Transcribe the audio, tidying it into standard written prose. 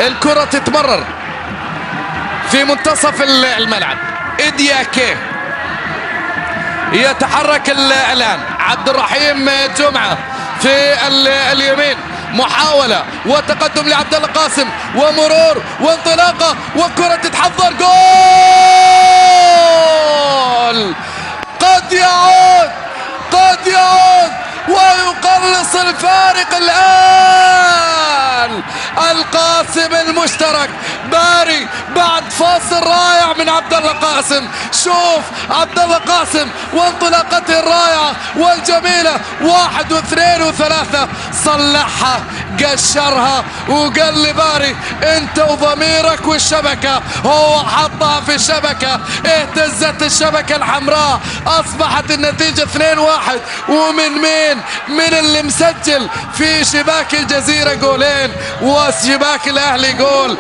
الكرة تتمرر في منتصف الملعب. إدياكي يتحرك الآن. عبد الرحيم جمعة في اليمين، محاولة وتقدم لعبد الله قاسم ومرور وانطلاقة وكرة تتحضر. جول! قد يعود ويقلص الفارق الآن. القاسم المشترك باري بعد فاصل رائع من عبد الله قاسم. شوف عبد الله قاسم وانطلاقته الرائعة والجميلة، 1 و2 و3، صلحها قشرها وقال لي باري انت وضميرك والشبكة. هو حطها في الشبكة، اهتزت الشبكة الحمراء، اصبحت النتيجة 2-1. ومن مين؟ من اللي مسجل في شباك الجزيرة جولين وشباك الاهلي جول.